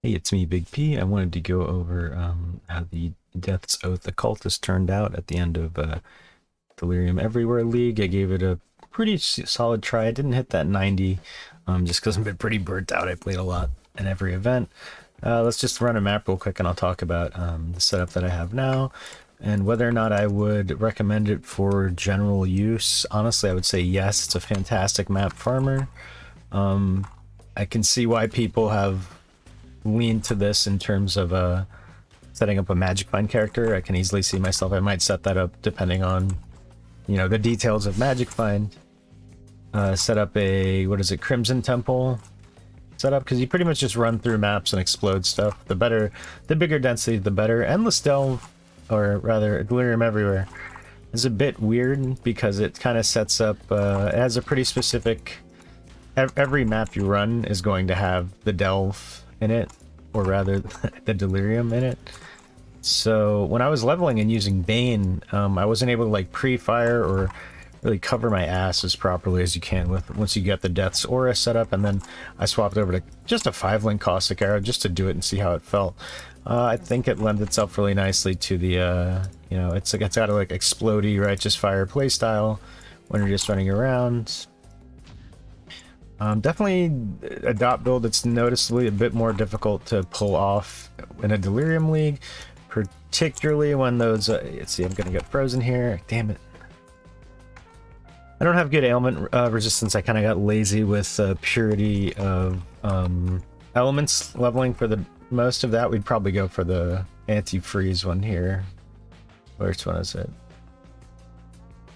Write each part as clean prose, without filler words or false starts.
Hey, it's me, Big P. I wanted to go over how the Death's Oath Occultist turned out at the end of Delirium Everywhere League. I gave it a pretty solid try. I didn't hit that 90 just because I've been pretty burnt out. I played a lot in every event. Let's just run a map real quick and I'll talk about the setup that I have now and whether or not I would recommend it for general use. Honestly, I would say yes. It's a fantastic map farmer. I can see why people have lean to this in terms of setting up a magic find character. I can easily see myself. I might set that up depending on, the details of magic find. Set up a, what is it, Crimson Temple setup, because you pretty much just run through maps and explode stuff. The bigger density, the better. Endless Delve, or rather Delirium Everywhere, is a bit weird because it kind of sets up, it has a pretty specific, every map you run is going to have the Delve in it, or rather the Delirium in it. So when I was leveling and using Bane, I wasn't able to like pre-fire or really cover my ass as properly as you can with once you get the Death's Aura set up, and then I swapped over to just a 5-link Caustic Arrow just to do it and see how it felt. I think it lends itself really nicely to the it's got a like explodey righteous fire playstyle when you're just running around. Definitely a dot build that's noticeably a bit more difficult to pull off in a Delirium League, particularly when those, let's see, I'm gonna get frozen here, damn it. I don't have good ailment resistance. I kind of got lazy with purity of elements leveling for the most of that. We'd probably go for the anti-freeze one here. Which one is it?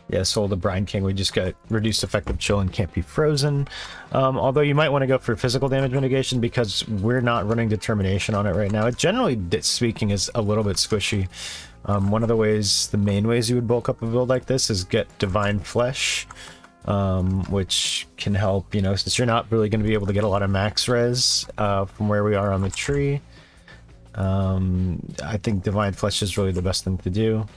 Yeah, Soul of the Brine King, we just got reduced effective chill and can't be frozen. Although you might want to go for physical damage mitigation because we're not running determination on it right now. It generally speaking is a little bit squishy. One of the main ways you would bulk up a build like this is get Divine Flesh, which can help, since you're not really going to be able to get a lot of max res from where we are on the tree. I think Divine Flesh is really the best thing to do.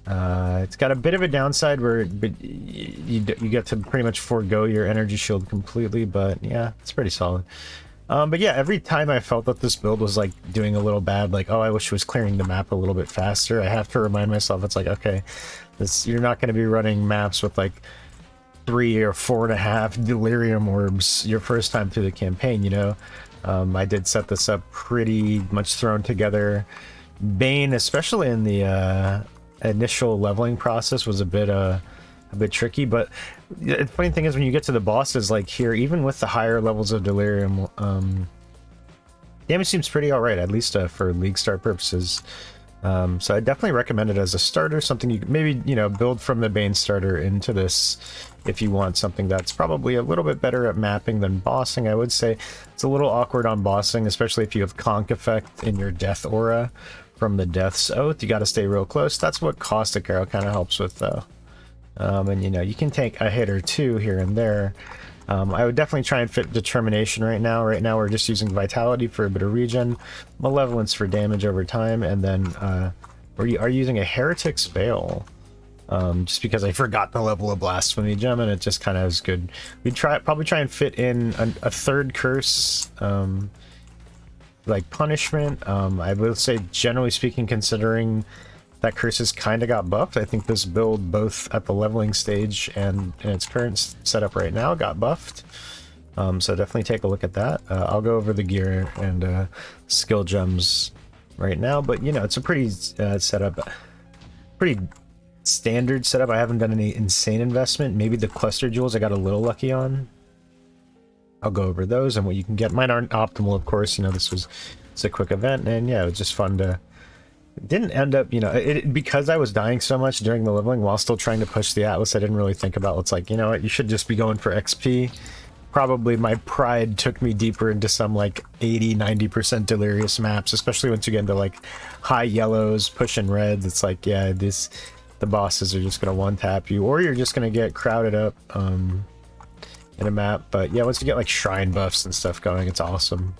It's got a bit of a downside where you get to pretty much forego your energy shield completely, but yeah, it's pretty solid. But yeah, every time I felt that this build was like doing a little bad, like, oh, I wish it was clearing the map a little bit faster, I have to remind myself, it's like, okay, you're not going to be running maps with like 3 or 4.5 Delirium orbs your first time through the campaign, I did set this up pretty much thrown together. Bane, especially in the initial leveling process, was a bit tricky, but the funny thing is when you get to the bosses like here, even with the higher levels of Delirium, damage seems pretty alright, at least for League start purposes. So I definitely recommend it as a starter, something you could maybe, build from the Bane starter into this if you want something that's probably a little bit better at mapping than bossing. I would say it's a little awkward on bossing, especially if you have Conk effect in your Death Aura from the Death's Oath. You got to stay real close. That's what Caustic Arrow kind of helps with, though. And you can take a hit or two here and there. I would definitely try and fit Determination right now. Right now we're just using Vitality for a bit of regen, Malevolence for damage over time, and then we are using a Heretic's Veil. Just because I forgot the level of Blasphemy Gem, and it just kind of is good. We'd probably try and fit in a third curse, like punishment. I would say, generally speaking, considering that curses kind of got buffed, I think this build, both at the leveling stage and in its current setup right now, got buffed. So definitely take a look at that. I'll go over the gear and skill gems right now, but it's a pretty setup, pretty standard setup. I haven't done any insane investment. Maybe the cluster jewels I got a little lucky on. I'll go over those and what you can get. Mine aren't optimal, of course. It's a quick event, and yeah, it was just fun to. It didn't end up, because I was dying so much during the leveling while still trying to push the Atlas. I didn't really think about. It's like, what, you should just be going for XP. Probably my pride took me deeper into some like 80-90% delirious maps, especially once you get into like high yellows, pushing reds. It's like, yeah, the bosses are just gonna one tap you, or you're just gonna get crowded up in a map. But yeah, once you get like shrine buffs and stuff going, it's awesome.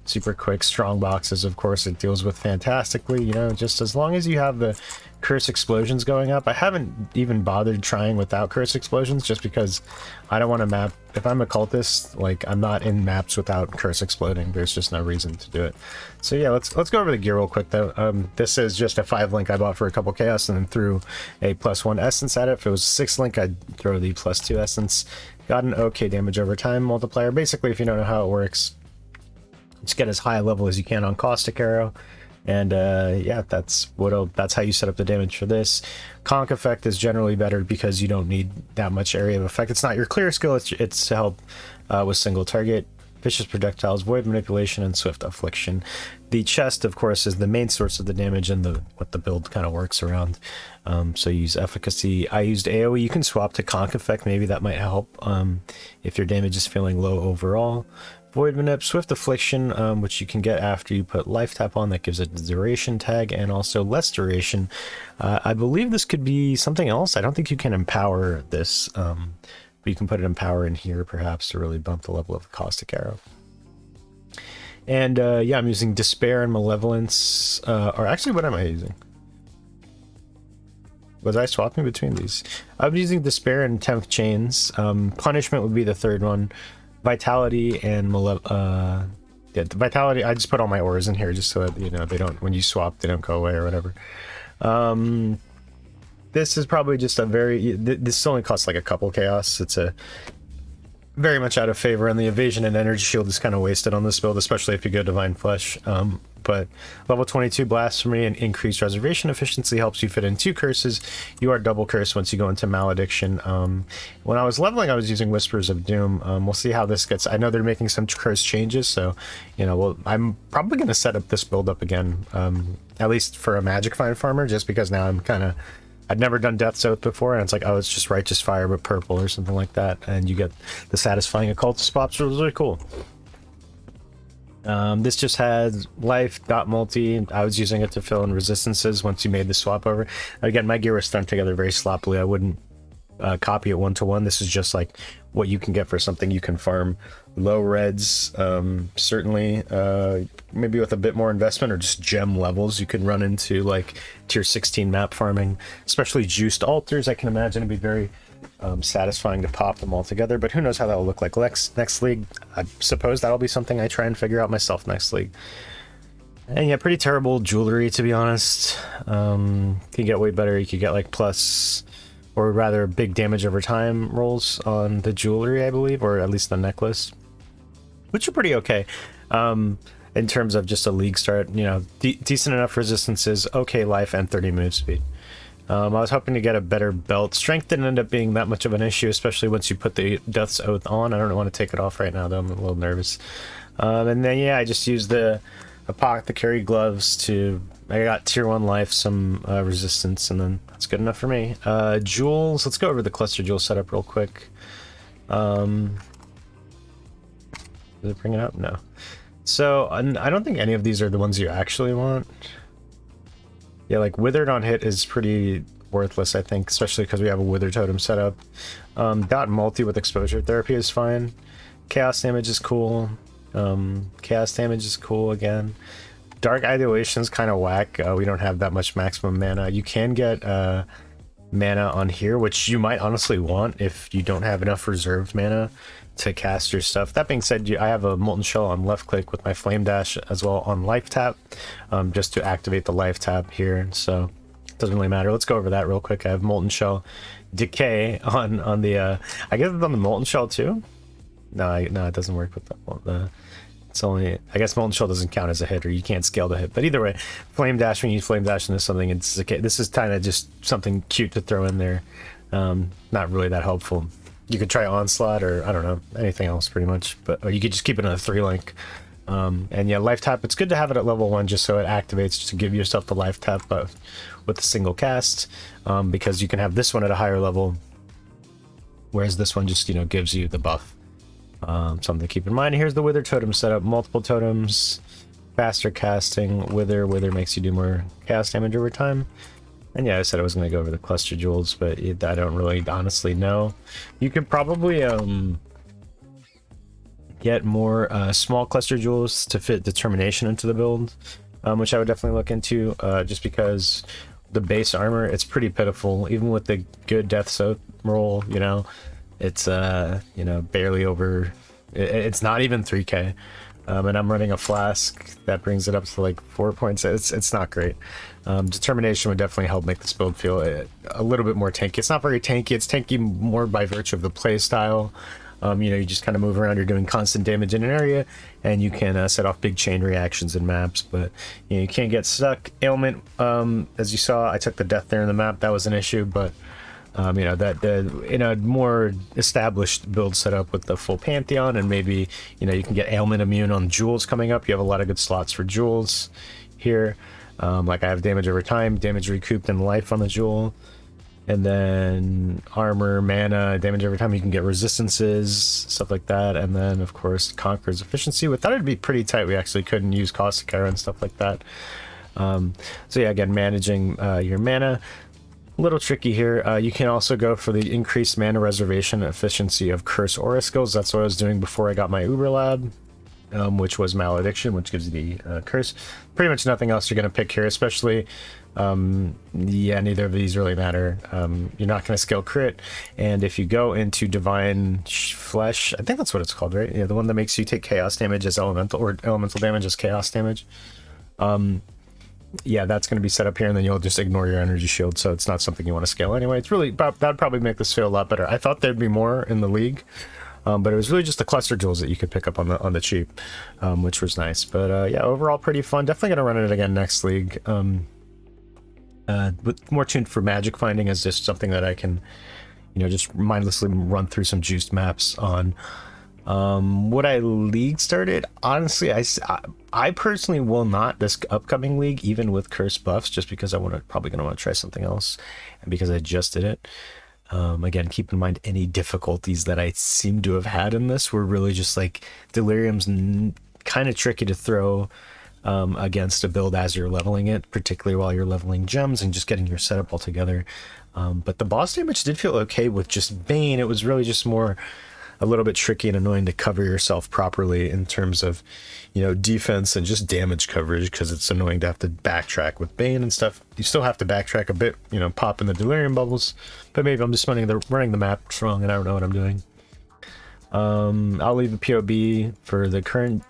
super quick, strong boxes, of course, it deals with fantastically, you know, just as long as you have the curse explosions going up. I haven't even bothered trying without curse explosions just because I don't want to map. If I'm occultist, like, I'm not in maps without curse exploding. There's just no reason to do it. So yeah, let's go over the gear real quick though. This is just a 5 link I bought for a couple chaos and then threw a +1 essence at it. If it was a 6 link, I'd throw the +2 essence. Got an okay damage over time multiplier. Basically, if you don't know how it works, just get as high a level as you can on caustic arrow. And yeah, that's how you set up the damage for this. Conk effect is generally better because you don't need that much area of effect. It's not your clear skill, it's to help with single target. Vicious projectiles, void manipulation, and swift affliction. The chest, of course, is the main source of the damage and what the build kind of works around. So you use efficacy. I used AoE. You can swap to Conk effect. Maybe that might help if your damage is feeling low overall. Void manip, swift affliction, which you can get after you put life tap on. That gives it the duration tag and also less duration. I believe this could be something else. I don't think you can empower this. But you can put it in power in here perhaps to really bump the level of the caustic arrow. And yeah, I'm using despair and malevolence, or actually what am I using? Was I swapping between these? I'm using despair and 10th chains. Punishment would be the third one. Vitality and yeah, the vitality, I just put all my auras in here just so that, you know, they don't, when you swap, they don't go away or whatever. This is probably just a very, this only costs like a couple chaos. It's a very much out of favor, and the evasion and energy shield is kind of wasted on this build, especially if you go divine flesh. But level 22 blasphemy and increased reservation efficiency helps you fit in 2 curses. You are double cursed once you go into malediction. When I was leveling, I was using whispers of doom. We'll see how this gets. I know they're making some curse changes, so you know, well, I'm probably going to set up this build up again, at least for a magic find farmer, just because now I'm kind of, I'd never done Death's Oath before, and it's like, oh, it's just Righteous Fire but purple or something like that, and you get the satisfying occultist pops, which was really cool. This just has life, dot multi. I was using it to fill in resistances once you made the swap over. Again, my gear was thrown together very sloppily. I wouldn't copy it 1-to-1. This is just like what you can get for something you can farm. Low reds, certainly, maybe with a bit more investment or just gem levels, you can run into like tier 16 map farming, especially juiced altars. I can imagine it'd be very satisfying to pop them all together, but who knows how that will look like next league. I suppose that'll be something I try and figure out myself next league. And yeah, pretty terrible jewelry, to be honest. You can get way better. You could get like plus, or rather big damage over time rolls on the jewelry, I believe, or at least the necklace, which are pretty okay. In terms of just a league start, you know, decent enough resistances, okay life, and 30 move speed. I was hoping to get a better belt. Strength didn't end up being that much of an issue, especially once you put the Death's Oath on. I don't want to take it off right now, though. I'm a little nervous. And then, yeah, I just used the apothecary gloves to... I got tier 1 life, some resistance, and then that's good enough for me. Jewels. Let's go over the cluster jewel setup real quick. Did it bring it up? No. So, I don't think any of these are the ones you actually want. Yeah, like Withered on hit is pretty worthless, I think, especially because we have a Wither totem set up. Dot multi with exposure therapy is fine. Chaos damage is cool. Chaos damage is cool again. Dark Idolation is kind of whack. We don't have that much maximum mana. You can get mana on here, which you might honestly want if you don't have enough reserved mana to cast your stuff. That being said, I have a Molten Shell on left click with my Flame Dash as well on life tap, just to activate the life tap here, so it doesn't really matter. Let's go over that real quick. I have Molten Shell Decay on the I guess it's on the Molten Shell too. No, it doesn't work with the it's only, I guess Molten Shell doesn't count as a hit, or you can't scale the hit, but either way, Flame Dash, when you Flame Dash into something, it's okay. This is kind of just something cute to throw in there, not really that helpful. You could try Onslaught, or I don't know, anything else pretty much, but or you could just keep it on a 3-link. And yeah, life tap, it's good to have it at level 1 just so it activates, just to give yourself the life tap, but with a single cast, because you can have this one at a higher level, whereas this one just, you know, gives you the buff. Something to keep in mind. Here's the Wither totem setup. Multiple totems, faster casting. Wither makes you do more chaos damage over time. And yeah, I said I was going to go over the cluster jewels, but I don't really honestly know. You could probably get more small cluster jewels to fit determination into the build, which I would definitely look into, just because the base armor, it's pretty pitiful. Even with the good death soak roll, you know, it's you know, barely over, it's not even 3k. And I'm running a flask that brings it up to like 4 points. It's not great. Determination would definitely help make this build feel a little bit more tanky. It's not very tanky. It's tanky more by virtue of the play style. You know, you just kind of move around, you're doing constant damage in an area, and you can set off big chain reactions in maps, but you know, you can't get stuck. Ailment, as you saw, I took the death there in the map, that was an issue, but you know, that in a more established build setup with the full Pantheon, and maybe, you know, you can get ailment immune on jewels coming up. You have a lot of good slots for jewels here. Like I have damage over time, damage recouped, and life on the jewel. And then armor, mana, damage every time. You can get resistances, stuff like that. And then, of course, Conqueror's efficiency. We thought it'd be pretty tight. We actually couldn't use Caustic Arrow and stuff like that. So yeah, again, managing your mana. A little tricky here. You can also go for the increased mana reservation efficiency of Curse Aura skills. That's what I was doing before I got my Uber Lab, which was Malediction, which gives you the Curse. Pretty much nothing else you're going to pick here, especially... yeah, neither of these really matter. You're not going to scale crit, and if you go into Divine Flesh, I think that's what it's called, right? Yeah, the one that makes you take chaos damage as elemental, or elemental damage as chaos damage. Yeah, that's going to be set up here, and then you'll just ignore your energy shield, so it's not something you want to scale anyway. It's really, that'd probably make this feel a lot better. I thought there'd be more in the league, but it was really just the cluster jewels that you could pick up on the cheap, which was nice. But yeah, overall pretty fun. Definitely going to run it again next league. But more tuned for magic finding as just something that I can, you know, just mindlessly run through some juiced maps on. Would I league started? Honestly, I personally will not this upcoming league, even with curse buffs, just because probably gonna want to try something else, and because I just did it. Again, keep in mind any difficulties that I seem to have had in this were really just like Delirium's kind of tricky to throw against a build as you're leveling it, particularly while you're leveling gems and just getting your setup all together. But the boss damage did feel okay with just Bane. It was really just more a little bit tricky and annoying to cover yourself properly in terms of, you know, defense and just damage coverage, because it's annoying to have to backtrack with Bane and stuff. You still have to backtrack a bit, you know, pop in the Delirium bubbles, but maybe I'm just running the map wrong and I don't know what I'm doing. I'll leave the POB for the current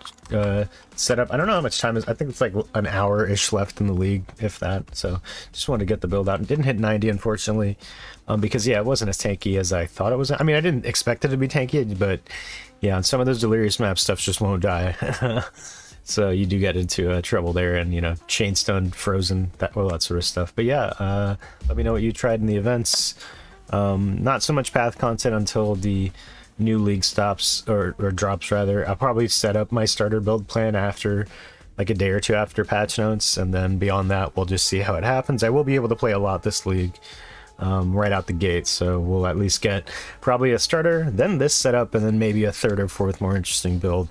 setup. I don't know how much time is. I think it's like an hour-ish left in the league, if that. So just wanted to get the build out. It didn't hit 90, unfortunately, because yeah, it wasn't as tanky as I thought it was. I mean, I didn't expect it to be tanky, but yeah, on some of those Delirious maps, stuff just won't die. So you do get into trouble there, and you know, chainstone, frozen, all that sort of stuff. But yeah, let me know what you tried in the events. Not so much path content until the new league stops or drops rather. I'll probably set up my starter build plan after like a day or two after patch notes, and then beyond that we'll just see how it happens. I will be able to play a lot this league right out the gate, so we'll at least get probably a starter, then this setup, and then maybe a third or fourth more interesting build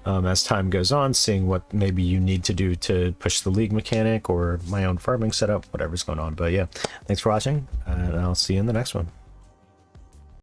as time goes on, seeing what maybe you need to do to push the league mechanic or my own farming setup, whatever's going on. But yeah, thanks for watching, and I'll see you in the next one.